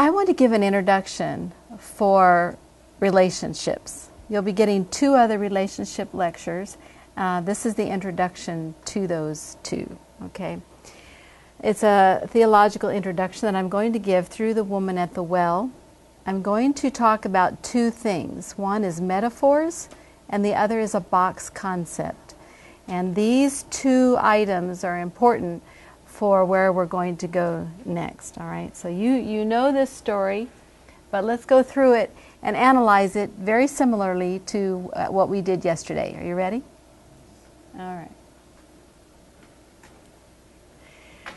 I want to give an introduction for relationships. You'll be getting 2 other relationship lectures. This is the introduction to those 2, okay? It's a theological introduction that I'm going to give through the woman at the well. I'm going to talk about 2 things. One is metaphors, and the other is a box concept. And these 2 items are important for where we're going to go next, all right? So you know this story, but let's go through it and analyze it very similarly to what we did yesterday. Are you ready? All right.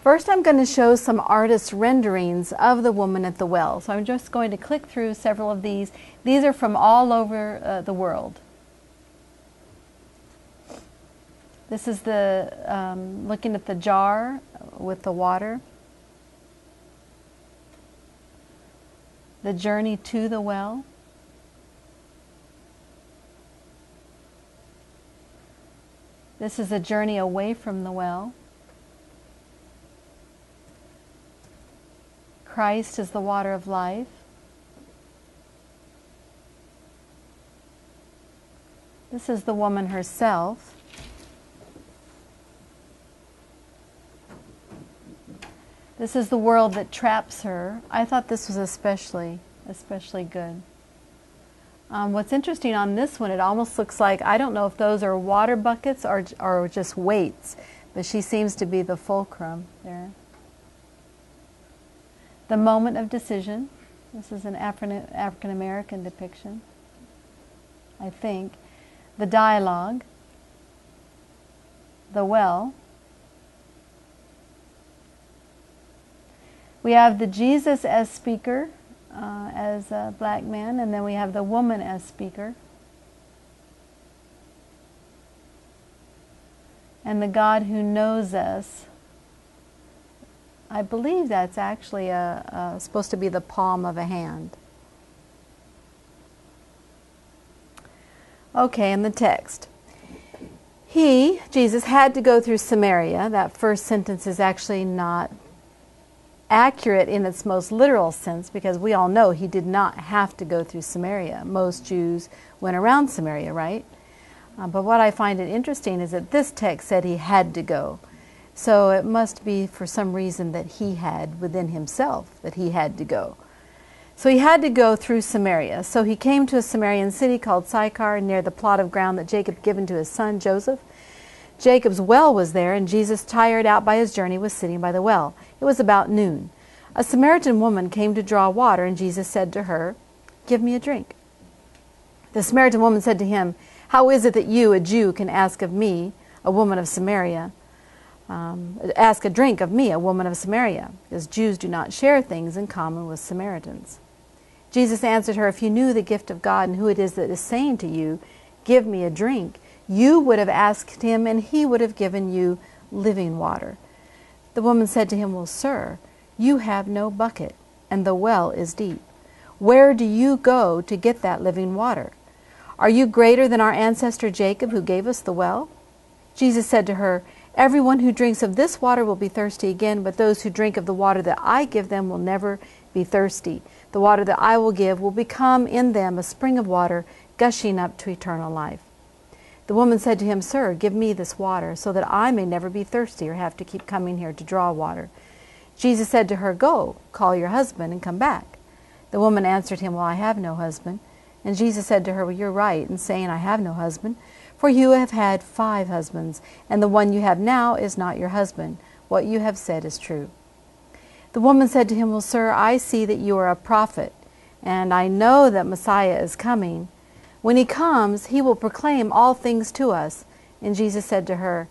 First, I'm going to show some artist renderings of the woman at the well. So I'm just going to click through several of these. These are from all over the world. This is the looking at the jar with the water. The journey to the well. This is a journey away from the well. Christ is the water of life. This is the woman herself. This is the world that traps her. I thought this was especially good. What's interesting on this one, it almost looks like, I don't know if those are water buckets or just weights, but she seems to be the fulcrum there. The moment of decision. This is an African-American depiction, I think. The dialogue. The well. We have the Jesus as speaker, as a black man, and then we have the woman as speaker. And the God who knows us. I believe that's actually supposed to be the palm of a hand. Okay, in the text. He, Jesus, had to go through Samaria. That first sentence is actually not accurate in its most literal sense, because we all know he did not have to go through Samaria. Most Jews went around Samaria, right? But what I find it interesting is that this text said he had to go. So it must be for some reason that he had within himself that he had to go. So he had to go through Samaria. So he came to a Samaritan city called Sychar, near the plot of ground that Jacob had given to his son Joseph. Jacob's well was there, and Jesus, tired out by his journey, was sitting by the well. It was about noon. A Samaritan woman came to draw water, and Jesus said to her, "Give me a drink." The Samaritan woman said to him, "How is it that you, a Jew, can ask of me, a woman of Samaria, ask a drink of me, a woman of Samaria, because Jews do not share things in common with Samaritans." Jesus answered her, "If you knew the gift of God and who it is that is saying to you, 'Give me a drink,' you would have asked him, and he would have given you living water." The woman said to him, "Well, sir, you have no bucket, and the well is deep. Where do you go to get that living water? Are you greater than our ancestor Jacob, who gave us the well?" Jesus said to her, "Everyone who drinks of this water will be thirsty again, but those who drink of the water that I give them will never be thirsty. The water that I will give will become in them a spring of water, gushing up to eternal life." The woman said to him, "Sir, give me this water, so that I may never be thirsty or have to keep coming here to draw water." Jesus said to her, "Go, call your husband and come back." The woman answered him, "Well, I have no husband." And Jesus said to her, "Well, you're right in saying I have no husband, for you have had 5 husbands, and the one you have now is not your husband. What you have said is true." The woman said to him, "Well, sir, I see that you are a prophet, and I know that Messiah is coming. When he comes, he will proclaim all things to us." And Jesus said to her,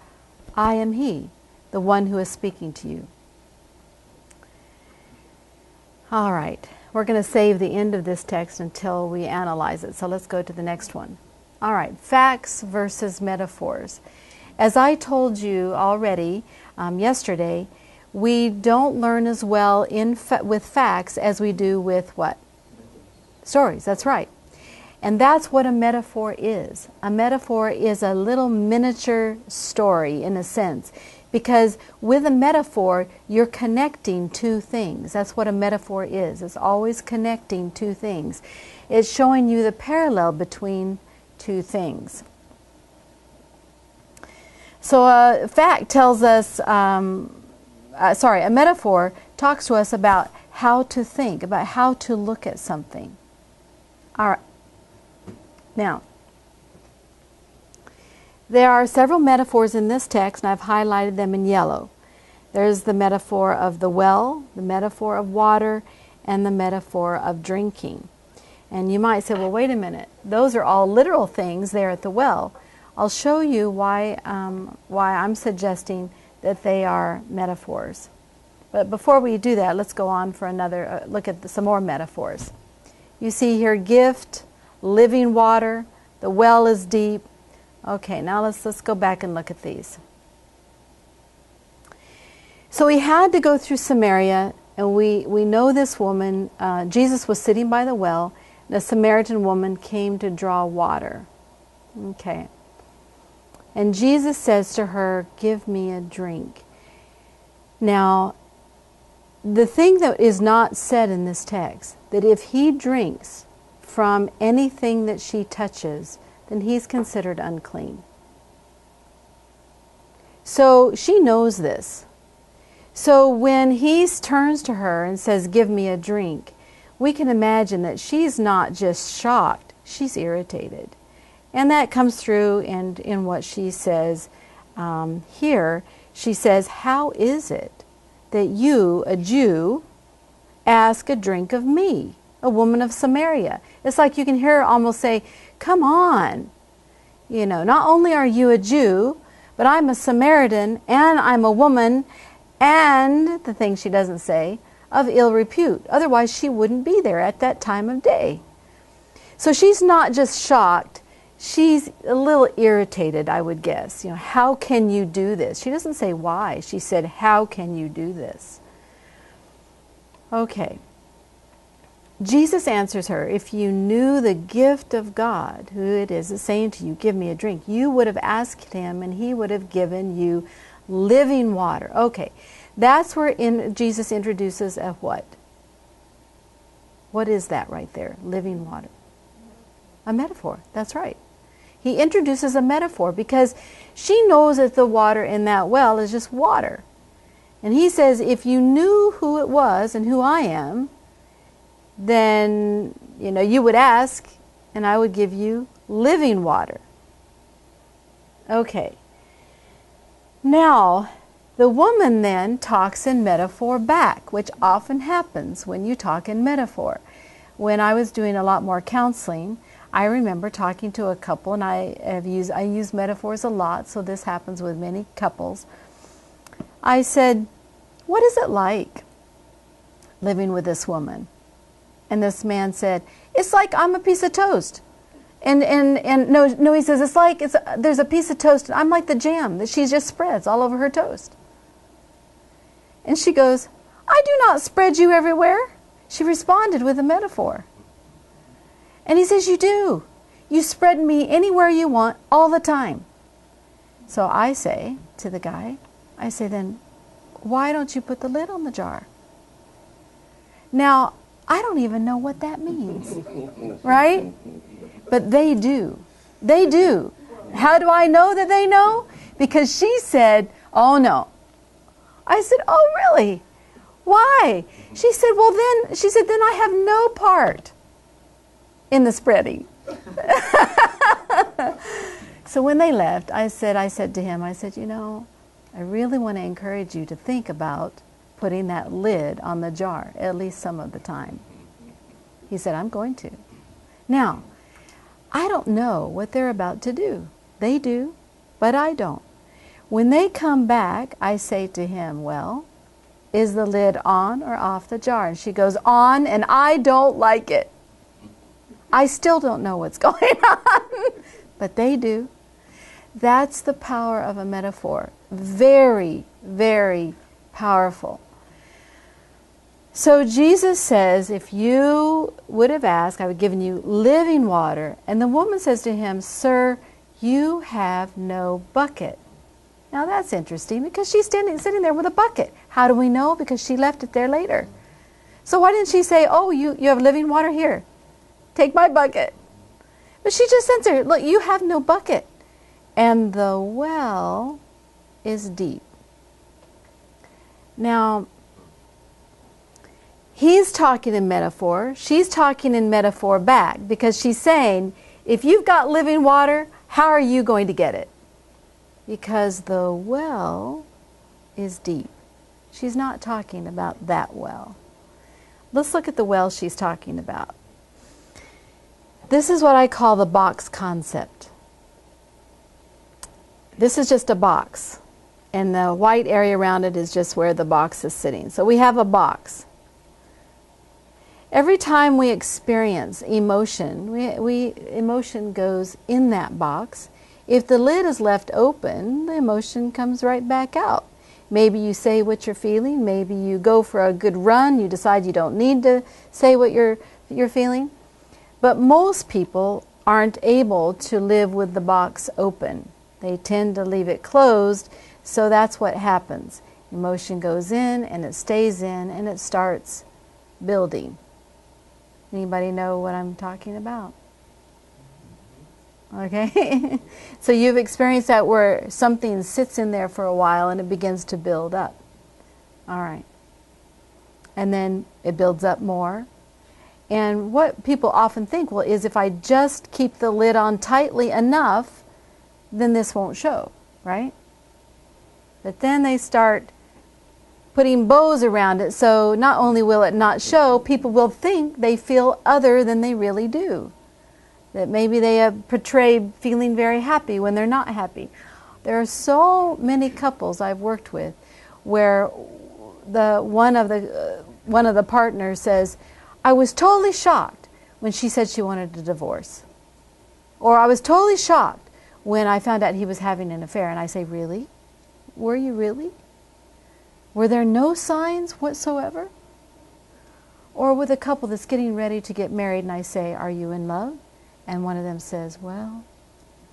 "I am he, the one who is speaking to you." All right, we're going to save the end of this text until we analyze it. So let's go to the next one. All right, facts versus metaphors. As I told you already yesterday, we don't learn as well with facts as we do with what? Stories, that's right. And that's what a metaphor is. A metaphor is a little miniature story, in a sense. Because with a metaphor, you're connecting two things. That's what a metaphor is. It's always connecting two things. It's showing you the parallel between two things. So a fact tells us, a metaphor talks to us about how to think, about how to look at something. All right. Now, there are several metaphors in this text, and I've highlighted them in yellow. There's the metaphor of the well, the metaphor of water, and the metaphor of drinking. And you might say, well, wait a minute. Those are all literal things there at the well. I'll show you why I'm suggesting that they are metaphors. But before we do that, let's go on for another look at some more metaphors. You see here gift, living water, the well is deep. Okay, now let's go back and look at these. So he had to go through Samaria, and we know this woman, Jesus was sitting by the well, and a Samaritan woman came to draw water. Okay. And Jesus says to her, give me a drink. Now, the thing that is not said in this text, that if he drinks from anything that she touches, then he's considered unclean. So she knows this. So when he turns to her and says, give me a drink, we can imagine that she's not just shocked, she's irritated. And that comes through in what she says here. She says, how is it that you, a Jew, ask a drink of me, a woman of Samaria? It's like you can hear her almost say, come on. You know, not only are you a Jew, but I'm a Samaritan, and I'm a woman, and, the thing she doesn't say, of ill repute. Otherwise, she wouldn't be there at that time of day. So she's not just shocked. She's a little irritated, I would guess. You know, how can you do this? She doesn't say why. She said, how can you do this? Okay. Jesus answers her, if you knew the gift of God, who it is saying to you, give me a drink, you would have asked him and he would have given you living water. Okay. That's where Jesus introduces a what? What is that right there? Living water. A metaphor. That's right. He introduces a metaphor because she knows that the water in that well is just water. And he says, if you knew who it was and who I am, then, you know, you would ask and I would give you living water. Okay. Now, the woman then talks in metaphor back, which often happens when you talk in metaphor. When I was doing a lot more counseling, I remember talking to a couple, and I use metaphors a lot, so this happens with many couples. I said, what is it like living with this woman? And this man said, it's like I'm a piece of toast. And no, he says, it's like there's a piece of toast, and I'm like the jam that she just spreads all over her toast. And she goes, I do not spread you everywhere. She responded with a metaphor. And he says, you do. You spread me anywhere you want all the time. So I say to the guy, I say, then why don't you put the lid on the jar? Now, I don't even know what that means, right? But they do. They do. How do I know that they know? Because she said, oh no. I said, oh really? Why? She said, well then, then I have no part in the spreading. So when they left, I said to him, I said, you know, I really want to encourage you to think about putting that lid on the jar, at least some of the time. He said, I'm going to. Now, I don't know what they're about to do. They do, but I don't. When they come back, I say to him, well, is the lid on or off the jar? And she goes, on, and I don't like it. I still don't know what's going on, but they do. That's the power of a metaphor. Very, very powerful. So Jesus says, if you would have asked, I would have given you living water. And the woman says to him, sir, you have no bucket. Now that's interesting because she's sitting there with a bucket. How do we know? Because she left it there later. So why didn't she say, oh, you have living water here. Take my bucket. But she just sends her, look, you have no bucket. And the well is deep. Now, he's talking in metaphor. She's talking in metaphor back because she's saying, if you've got living water, how are you going to get it? Because the well is deep. She's not talking about that well. Let's look at the well she's talking about. This is what I call the box concept. This is just a box, and the white area around it is just where the box is sitting. So we have a box. Every time we experience emotion, emotion goes in that box. If the lid is left open, the emotion comes right back out. Maybe you say what you're feeling. Maybe you go for a good run. You decide you don't need to say what you're feeling. But most people aren't able to live with the box open. They tend to leave it closed, so that's what happens. Emotion goes in, and it stays in, and it starts building. Anybody know what I'm talking about? Okay? So you've experienced that where something sits in there for a while and it begins to build up. All right. And then it builds up more. And what people often think, well, is if I just keep the lid on tightly enough, then this won't show, right? But then they start putting bows around it, so not only will it not show, people will think they feel other than they really do. That maybe they have portrayed feeling very happy when they're not happy. There are so many couples I've worked with where one of the partners says, I was totally shocked when she said she wanted a divorce. Or I was totally shocked when I found out he was having an affair. And I say, really? Were you really? Were there no signs whatsoever? Or with a couple that's getting ready to get married and I say, are you in love? And one of them says, well,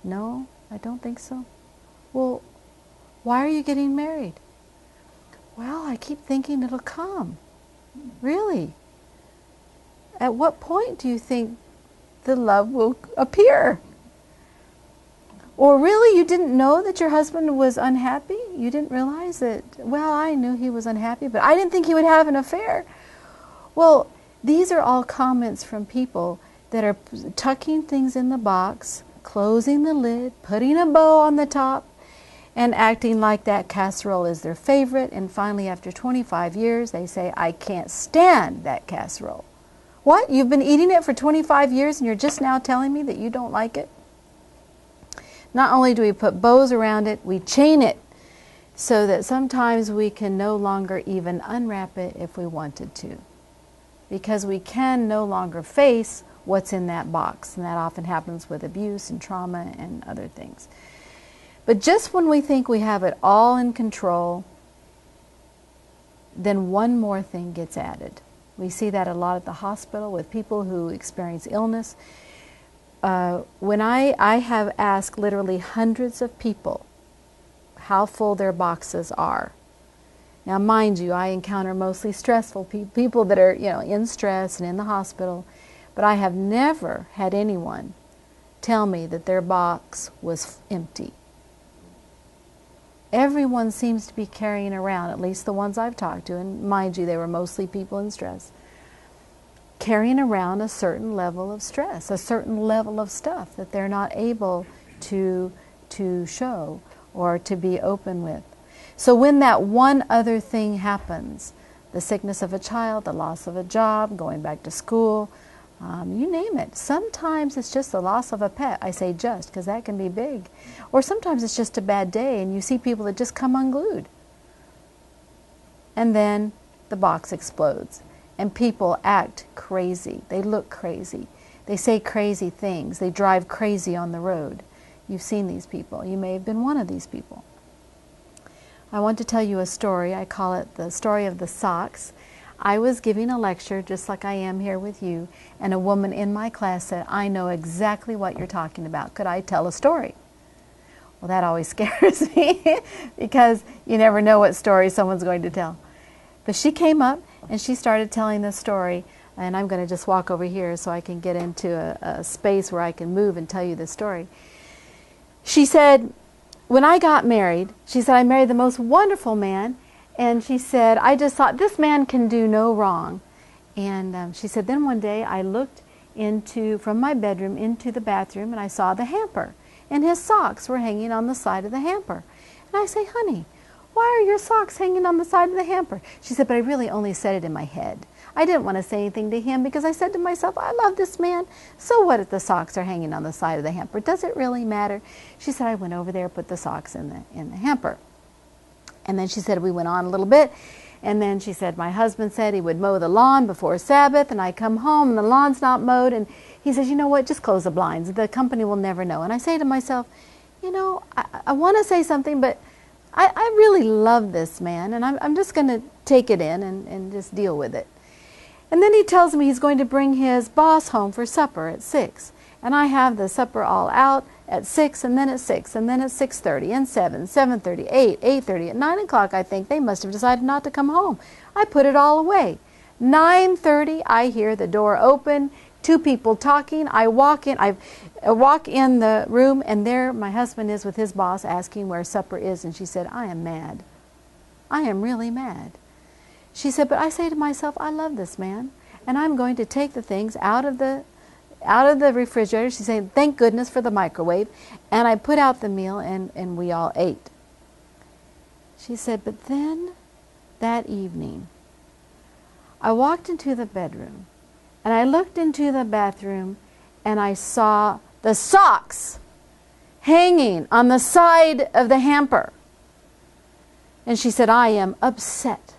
no, I don't think so. Well, why are you getting married? Well, I keep thinking it'll come. Really? At what point do you think the love will appear? Or really, you didn't know that your husband was unhappy? You didn't realize that, well, I knew he was unhappy, but I didn't think he would have an affair. Well, these are all comments from people that are tucking things in the box, closing the lid, putting a bow on the top, and acting like that casserole is their favorite. And finally, after 25 years, they say, I can't stand that casserole. What? You've been eating it for 25 years and you're just now telling me that you don't like it? Not only do we put bows around it, we chain it so that sometimes we can no longer even unwrap it if we wanted to. Because we can no longer face what's in that box. And that often happens with abuse and trauma and other things. But just when we think we have it all in control, then one more thing gets added. We see that a lot at the hospital with people who experience illness. When I have asked literally hundreds of people how full their boxes are. Now, mind you, I encounter mostly stressful people that are, in stress and in the hospital, but I have never had anyone tell me that their box was empty. Everyone seems to be carrying around, at least the ones I've talked to, and mind you, they were mostly people in stress, carrying around a certain level of stress, a certain level of stuff that they're not able to show or to be open with. So when that one other thing happens, the sickness of a child, the loss of a job, going back to school, you name it. Sometimes it's just the loss of a pet. I say just because that can be big. Or sometimes it's just a bad day and you see people that just come unglued. And then the box explodes. And people act crazy. They look crazy. They say crazy things. They drive crazy on the road. You've seen these people. You may have been one of these people. I want to tell you a story. I call it the story of the socks. I was giving a lecture just like I am here with you, and a woman in my class said, I know exactly what you're talking about. Could I tell a story? Well, that always scares me because you never know what story someone's going to tell. But she came up and she started telling this story, and I'm going to just walk over here so I can get into a space where I can move and tell you this story. She said, when I got married, she said, I married the most wonderful man, and she said, I just thought, this man can do no wrong. And she said, then one day I looked from my bedroom into the bathroom, and I saw the hamper, and his socks were hanging on the side of the hamper. And I say, honey, why are your socks hanging on the side of the hamper? She said, but I really only said it in my head. I didn't want to say anything to him because I said to myself, I love this man. So what if the socks are hanging on the side of the hamper? Does it really matter? She said, I went over there, put the socks in the hamper. And then she said, we went on a little bit. And then she said, my husband said he would mow the lawn before Sabbath, and I come home and the lawn's not mowed. And he says, you know what, just close the blinds. The company will never know. And I say to myself, you know, I want to say something, but I really love this man, and I'm just going to take it in and just deal with it. And then he tells me he's going to bring his boss home for supper at 6. And I have the supper all out at 6, and then at 6, and then at 6:30, and 7, 7:30, 8, 8:30. At 9 o'clock, I think, they must have decided not to come home. I put it all away. 9:30, I hear the door open, 2 people talking. I walk in. I walk in the room, and there my husband is with his boss asking where supper is. And she said, I am mad. I am really mad. She said, but I say to myself, I love this man, and I'm going to take the things out of the refrigerator. She said, thank goodness for the microwave. And I put out the meal, and we all ate. She said, but then that evening, I walked into the bedroom, and I looked into the bathroom, and I saw the socks hanging on the side of the hamper. And she said, I am upset.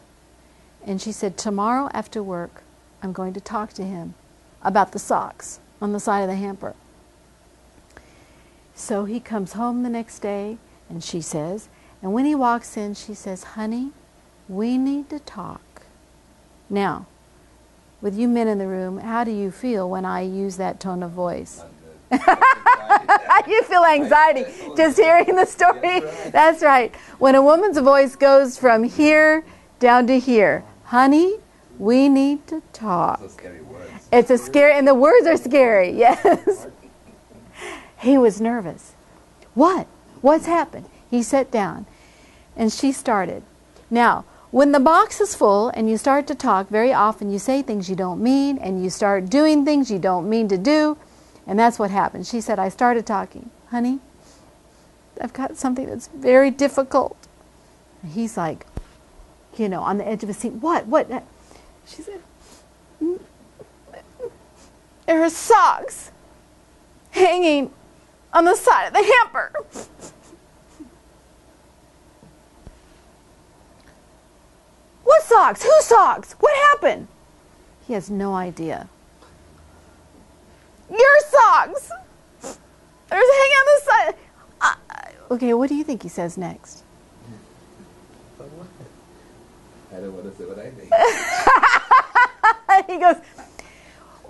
And she said, tomorrow after work, I'm going to talk to him about the socks on the side of the hamper. So he comes home the next day, and she says, and when he walks in, she says, honey, we need to talk. Now, with you men in the room, how do you feel when I use that tone of voice? You feel anxiety just hearing the story? That's right. When a woman's voice goes from here down to here, honey, we need to talk. It's a scary, and the words are scary, yes. He was nervous. What? What's happened? He sat down, and she started. Now, when the box is full and you start to talk, very often you say things you don't mean, and you start doing things you don't mean to do, and that's what happened. She said, I started talking. Honey, I've got something that's very difficult. And he's like, you know, on the edge of his seat. What? What? She said, there are socks hanging on the side of the hamper. What socks? Whose socks? What happened? He has no idea. Your socks! There's hanging on the side. Okay, what do you think he says next? I don't want to say what I think. He goes,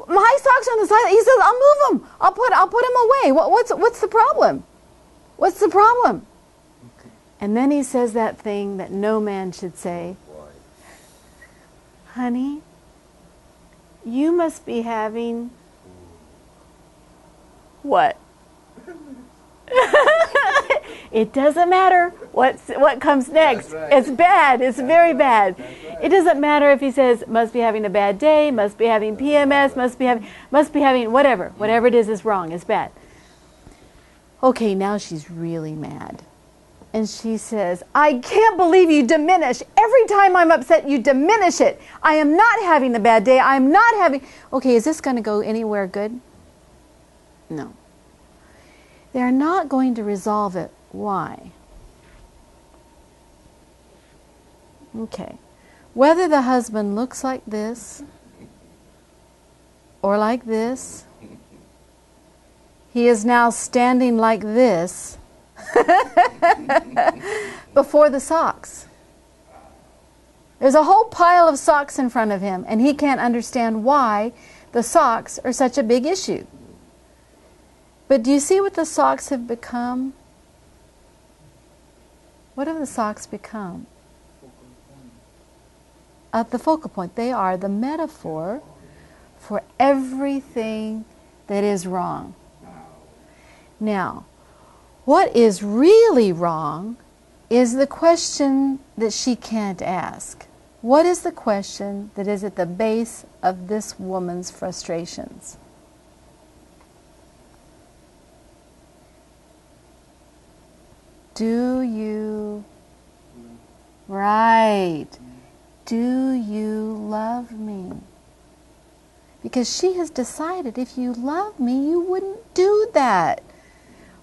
my socks are on the side. He says, I'll move them. I'll put them away. What's the problem? What's the problem? And then he says that thing that no man should say. Honey, you must be having what? It doesn't matter what comes next. Right. It's bad. It's very bad. Right. It doesn't matter if he says must be having a bad day, must be having PMS, must be having whatever it is wrong. It's bad. Okay, now she's really mad. And she says, I can't believe you diminish. Every time I'm upset, you diminish it. I am not having the bad day. I'm not having... Okay, is this going to go anywhere good? No. They're not going to resolve it. Why? Okay. Whether the husband looks like this or like this, he is now standing like this before the socks. There's a whole pile of socks in front of him, and he can't understand why the socks are such a big issue. But do you see what the socks have become? What have the socks become? At the focal point. They are the metaphor for everything that is wrong. Now, what is really wrong is the question that she can't ask. What is the question that is at the base of this woman's frustrations? Do you, right, do you love me? Because she has decided if you love me, you wouldn't do that.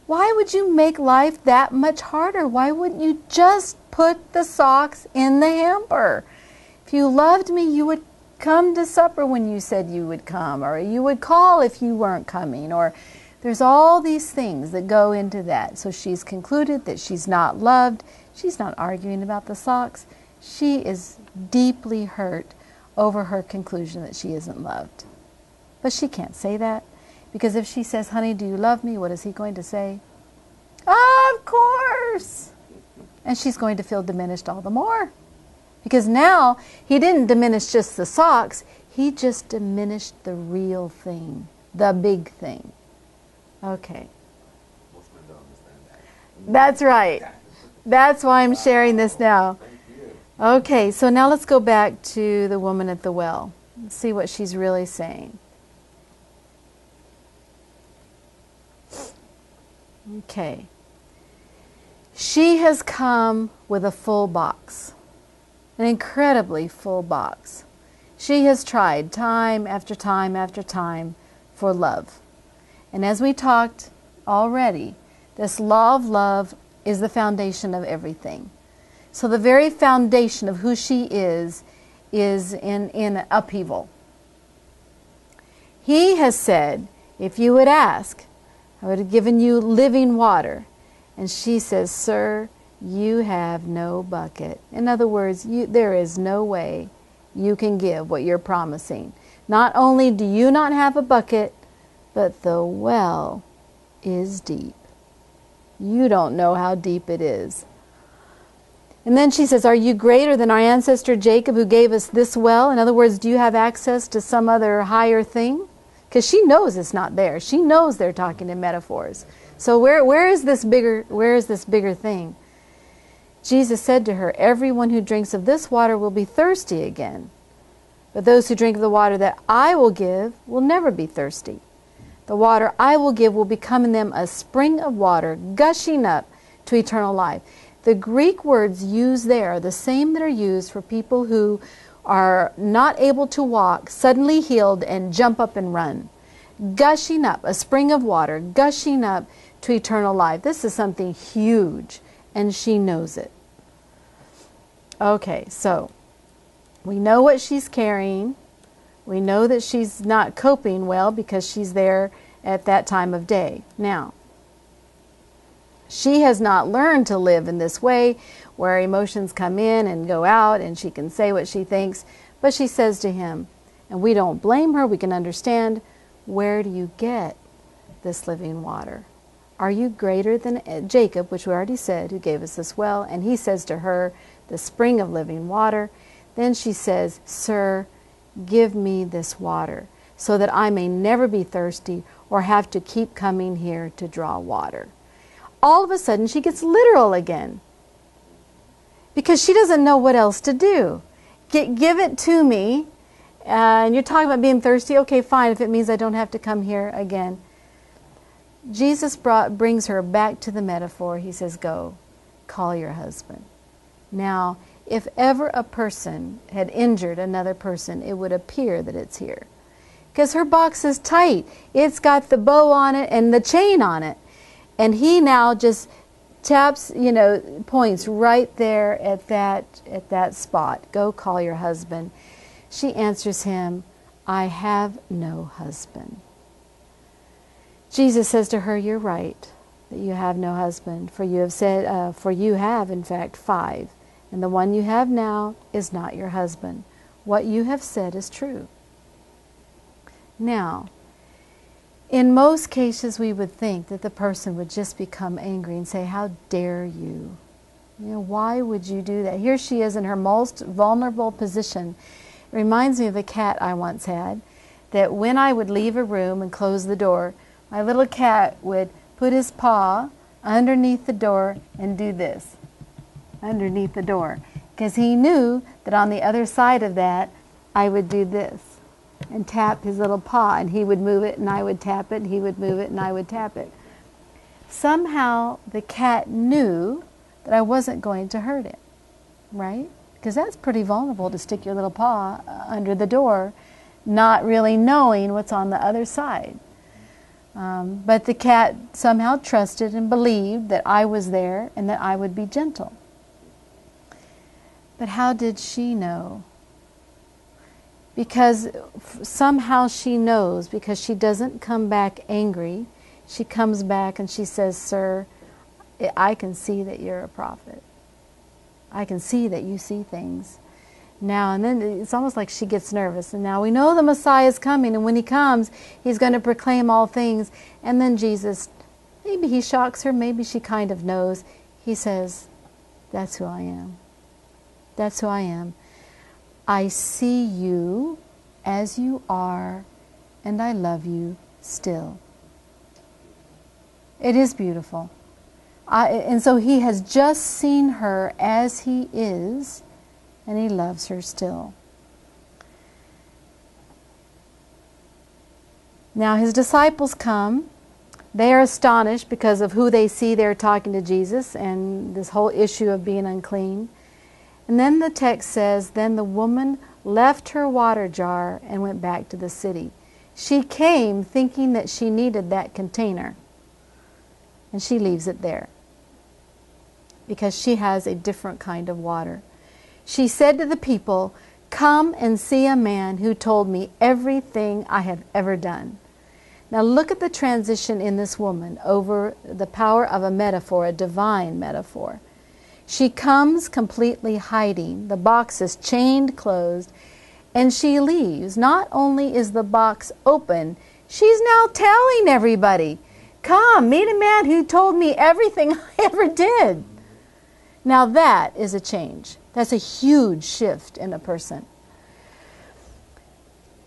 Why would you make life that much harder? Why wouldn't you just put the socks in the hamper? If you loved me, you would come to supper when you said you would come, or you would call if you weren't coming, or there's all these things that go into that. So she's concluded that she's not loved. She's not arguing about the socks. She is deeply hurt over her conclusion that she isn't loved. But she can't say that, because if she says, honey, do you love me? What is he going to say? Of course! And she's going to feel diminished all the more. Because now he didn't diminish just the socks, he just diminished the real thing, the big thing. Okay. Most men don't understand that. That's right. That's why I'm sharing this now. Thank you. Okay, so now let's go back to the woman at the well and see what she's really saying. Okay. She has come with a full box, an incredibly full box. She has tried time after time after time for love. And as we talked already, this law of love is the foundation of everything. So the very foundation of who she is in upheaval. He has said, if you would ask, I would have given you living water. And she says, sir, you have no bucket. In other words, there is no way you can give what you're promising. Not only do you not have a bucket, but the well is deep. You don't know how deep it is. And then she says, are you greater than our ancestor Jacob who gave us this well? In other words, do you have access to some other higher thing? Because she knows it's not there. She knows they're talking in metaphors. So where is this bigger thing? Jesus said to her, everyone who drinks of this water will be thirsty again. But those who drink of the water that I will give will never be thirsty. The water I will give will become in them a spring of water gushing up to eternal life. The Greek words used there are the same that are used for people who are not able to walk, suddenly healed, and jump up and run. Gushing up, a spring of water, gushing up to eternal life. This is something huge, and she knows it. Okay, so we know what she's carrying. We know that she's not coping well because she's there at that time of day. Now, she has not learned to live in this way where emotions come in and go out and she can say what she thinks. But she says to him, and we don't blame her, we can understand, where do you get this living water? Are you greater than Jacob, which we already said, who gave us this well? And he says to her, the spring of living water. Then she says, sir, give me this water so that I may never be thirsty or have to keep coming here to draw water. All of a sudden, she gets literal again because she doesn't know what else to do. Give it to me. And you're talking about being thirsty. Okay, fine, if it means I don't have to come here again. Jesus brings her back to the metaphor. He says, go, call your husband. Now, if ever a person had injured another person, it would appear that it's here. Because her box is tight. It's got the bow on it and the chain on it. And he now just taps, points right there at that spot. Go call your husband. She answers him, I have no husband. Jesus says to her, you're right that you have no husband, for you have in fact 5, and the one you have now is not your husband. What you have said is true. Now, in most cases we would think that the person would just become angry and say, how dare you? You know, why would you do that? Here she is in her most vulnerable position. It reminds me of a cat I once had, that when I would leave a room and close the door, my little cat would put his paw underneath the door and do this, underneath the door, because he knew that on the other side of that, I would do this and tap his little paw, and he would move it and I would tap it, and he would move it and I would tap it. Somehow the cat knew that I wasn't going to hurt him, right? Because that's pretty vulnerable to stick your little paw under the door, not really knowing what's on the other side. But the cat somehow trusted and believed that I was there and that I would be gentle. But how did she know? Because somehow she knows, because she doesn't come back angry. She comes back and she says, "Sir, I can see that you're a prophet. I can see that you see things." Now, and then it's almost like she gets nervous. And now we know the Messiah is coming, and when he comes, he's going to proclaim all things. And then Jesus, maybe he shocks her, maybe she kind of knows. He says, "That's who I am. That's who I am. I see you as you are, and I love you still." It is beautiful. And so he has just seen her as he is, and he loves her still. Now his disciples come. They are astonished because of who they see there talking to Jesus and this whole issue of being unclean. And then the text says, then the woman left her water jar and went back to the city. She came thinking that she needed that container, and she leaves it there because she has a different kind of water. She said to the people, "Come and see a man who told me everything I have ever done." Now look at the transition in this woman over the power of a metaphor, a divine metaphor. She comes completely hiding. The box is chained closed, and she leaves. Not only is the box open, she's now telling everybody, "Come, meet a man who told me everything I ever did." Now that is a change. That's a huge shift in a person.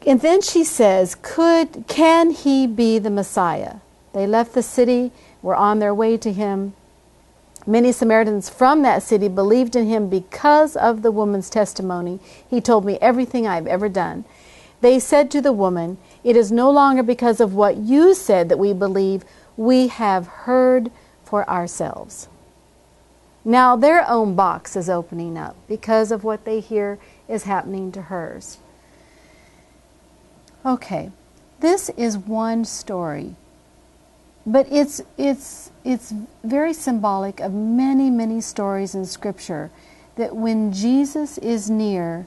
And then she says, can he be the Messiah? They left the city, were on their way to him. Many Samaritans from that city believed in him because of the woman's testimony. "He told me everything I've ever done." They said to the woman, "It is no longer because of what you said that we believe. We have heard for ourselves." Now their own box is opening up because of what they hear is happening to hers. Okay, this is one story, but it's very symbolic of many, many stories in Scripture that when Jesus is near,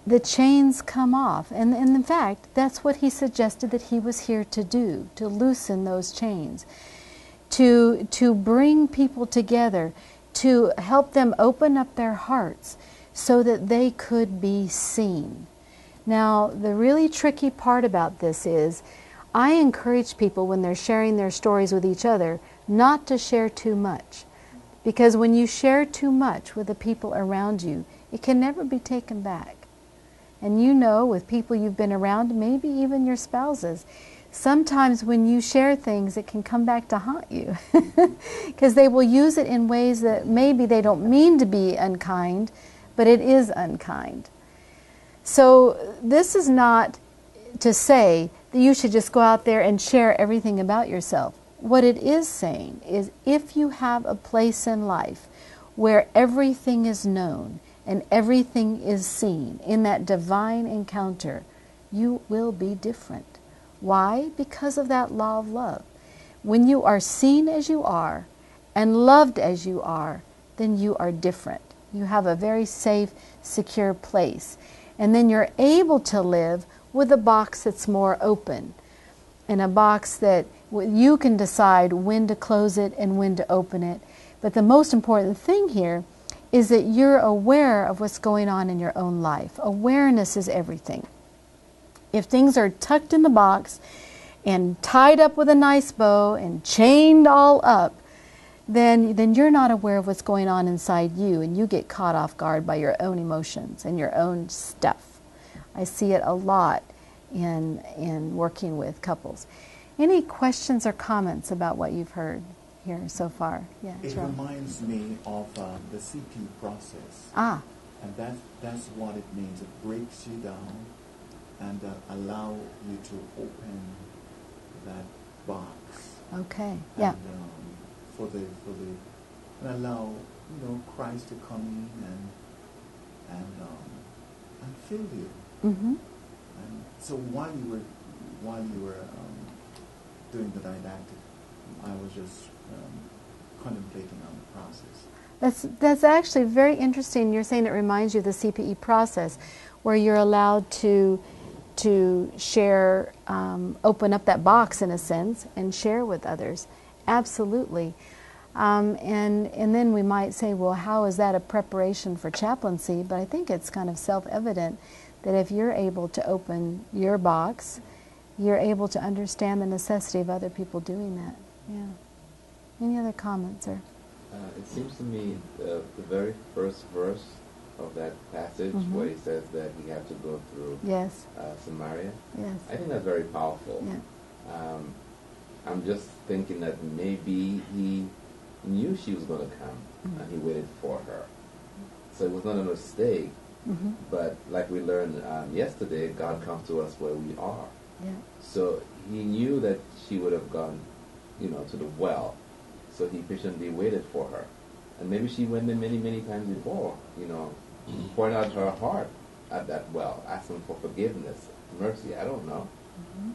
the chains come off. And in fact, that's what he suggested that he was here to do, to loosen those chains, to bring people together, to help them open up their hearts so that they could be seen. Now, the really tricky part about this is I encourage people when they're sharing their stories with each other not to share too much. Because when you share too much with the people around you, it can never be taken back. And you know, with people you've been around, maybe even your spouses, sometimes when you share things, it can come back to haunt you. Because they will use it in ways that maybe they don't mean to be unkind, but it is unkind. So this is not to say that you should just go out there and share everything about yourself. What it is saying is if you have a place in life where everything is known and everything is seen in that divine encounter, you will be different. Why? Because of that law of love. When you are seen as you are and loved as you are, then you are different. You have a very safe, secure place. And then you're able to live with a box that's more open, and a box that you can decide when to close it and when to open it. But the most important thing here is that you're aware of what's going on in your own life. Awareness is everything. If things are tucked in the box and tied up with a nice bow and chained all up, then you're not aware of what's going on inside you, and you get caught off guard by your own emotions and your own stuff. I see it a lot in working with couples. Any questions or comments about what you've heard here so far? Yeah, it Charles. reminds me of the CP process. Ah, And that's what it means. It breaks you down and allow you to open that box. okay, yeah. And, and allow Christ to come in and fill you. Mm-hmm. And so while you were doing the didactic, I was just contemplating on the process. That's actually very interesting. You're saying it reminds you of the CPE process, where you're allowed to share, open up that box in a sense, and share with others. Absolutely. And then we might say, well, how is that a preparation for chaplaincy? But I think it's kind of self-evident that if you're able to open your box, you're able to understand the necessity of other people doing that. Yeah. Any other comments? Or It seems to me the very first verse of that passage where he says that he had to go through yes, Samaria, yes, I think that's very powerful. yeah. I'm just thinking that maybe he knew she was going to come and he waited for her. So it was not a mistake, but like we learned yesterday, God comes to us where we are. Yeah. So he knew that she would have gone, to the well. So he patiently waited for her. And maybe she went there many, many times before, pouring out her heart at that well, asking for forgiveness, mercy, I don't know.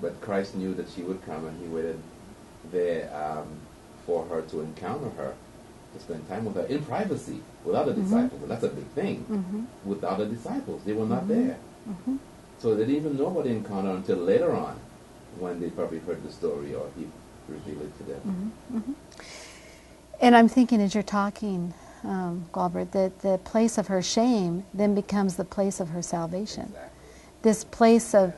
But Christ knew that she would come, and he waited there for her to encounter her, to spend time with her in privacy, without the disciples. And that's a big thing. Without the disciples, they were not there. So they didn't even know about the encounter until later on, when they probably heard the story or he revealed it to them. And I'm thinking as you're talking, Gober, that the place of her shame then becomes the place of her salvation. Exactly. This place of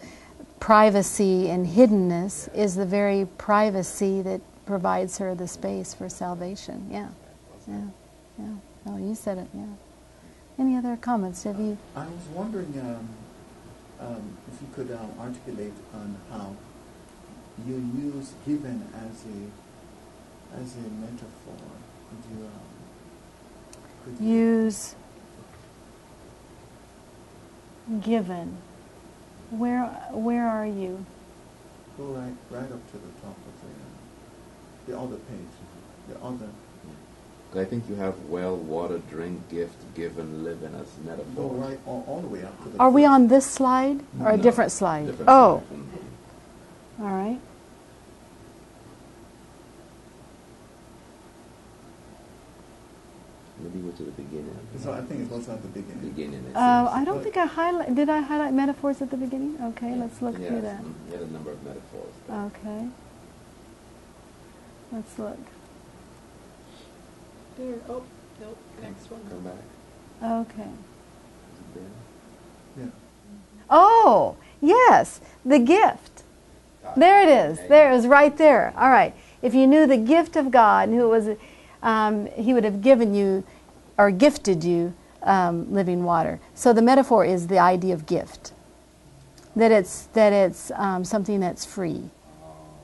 privacy and hiddenness is the very privacy that provides her the space for salvation. Yeah, yeah, yeah. Oh, you said it. Yeah. Any other comments? Have you? I was wondering if you could articulate on how you use given as a metaphor. Could you Use given. Where are you? go right up to the top of the other page, the other. I think you have well, water, drink, gift, given, living as Go metaphors. right all the way up to the. Are we first. on this slide or a No, different slide? different Oh, slide. all right. Maybe go to the beginning. So I think it goes at the beginning. Beginning. it I seems. don't think I highlight. Did I highlight metaphors at the beginning? Okay, let's look Yes, through that. You had a number of metaphors. Okay. Let's look. There. Oh, nope. Next one. Come back. Okay. Is it there? Yeah. Oh, yes, the gift. There it is. There it is, right there. All right. If you knew the gift of God, who it was, He would have given you, or gifted you, living water. So the metaphor is the idea of gift. That it's something that's free,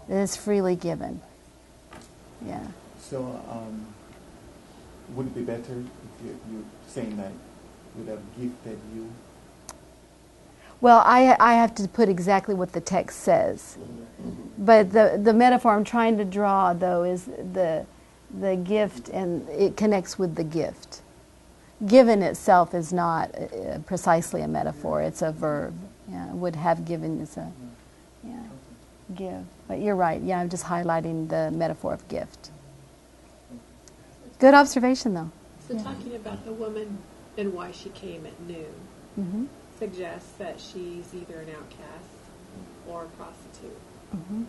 that is freely given. Yeah. So would it be better if you saying that would have gifted you? Well, I have to put exactly what the text says. But the metaphor I'm trying to draw, though, is the gift, and it connects with the gift. Given itself is not precisely a metaphor. It's a verb. Yeah, would have given is a give. But you're right. Yeah, I'm just highlighting the metaphor of gift. Good observation, though. So talking about the woman and why she came at noon Mm-hmm. suggests that she's either an outcast or a prostitute. Mm-hmm.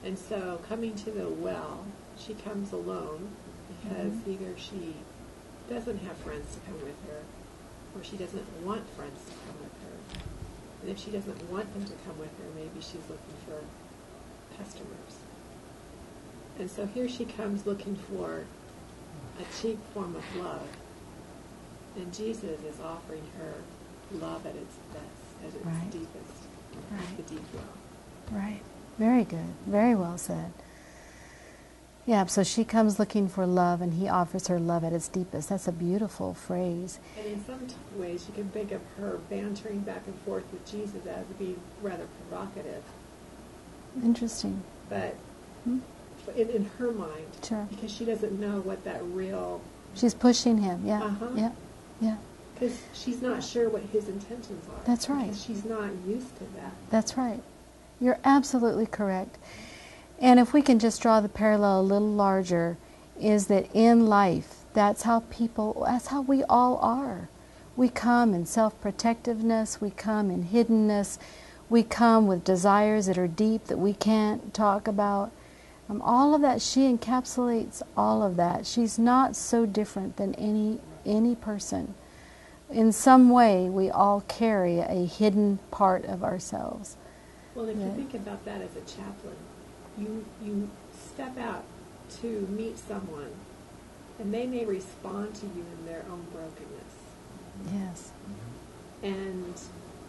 And so coming to the well, she comes alone because either she doesn't have friends to come with her, or she doesn't want friends to come with her. And if she doesn't want them to come with her, maybe she's looking for customers. And so here she comes looking for a cheap form of love. And Jesus is offering her love at its best, at its Right. deepest, Right. the deep well. Right. Very good. Very well said. Yeah, so she comes looking for love, and he offers her love at its deepest. That's a beautiful phrase. And in some ways, you can think of her bantering back and forth with Jesus as being rather provocative. Interesting. But Hmm? in her mind, Sure. because she doesn't know what that real, She's pushing him. Yeah. Uh-huh. Yeah. Yeah. because she's not sure what his intentions are. That's right. Because she's not used to that. That's right. You're absolutely correct. And if we can just draw the parallel a little larger, is that in life, that's how we all are. We come in self-protectiveness, we come in hiddenness, we come with desires that are deep that we can't talk about. All of that, she encapsulates all of that. She's not so different than any person. In some way, we all carry a hidden part of ourselves. Well, if Yeah. you think about that as a chaplain, you step out to meet someone, and they may respond to you in their own brokenness. Yes. And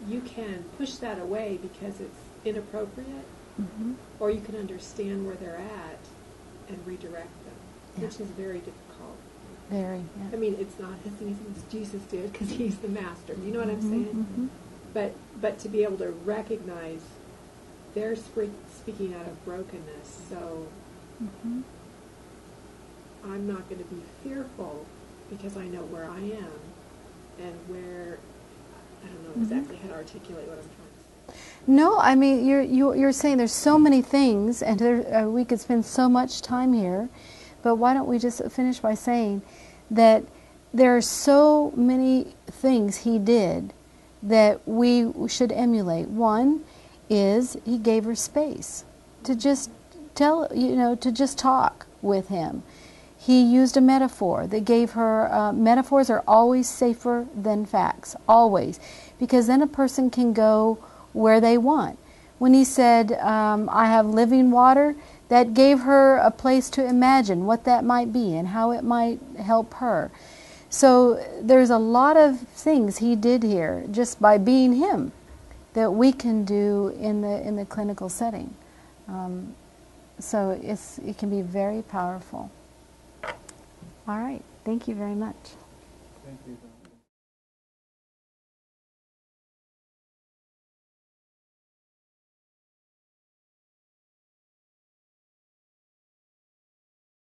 you can push that away because it's inappropriate, Mm-hmm. or you can understand where they're at and redirect them, Yeah. which is very difficult. Very. I Yeah. mean, it's not as easy as Jesus did because he's the master. You know what I'm saying? Mhm. But to be able to recognize they're speaking out of brokenness, so Mhm. I'm not going to be fearful because I know where I am and where, I don't know exactly how to articulate what I'm trying to say. No, I mean you're saying there's so many things, and we could spend so much time here, but why don't we just finish by saying that there are so many things he did that we should emulate. One is he gave her space to just to just talk with him. He used a metaphor that gave her, metaphors are always safer than facts, always, because then a person can go where they want. When he said, I have living water, that gave her a place to imagine what that might be and how it might help her. So there's a lot of things he did here just by being him that we can do in the clinical setting. So it can be very powerful. All right. Thank you very much. Thank you.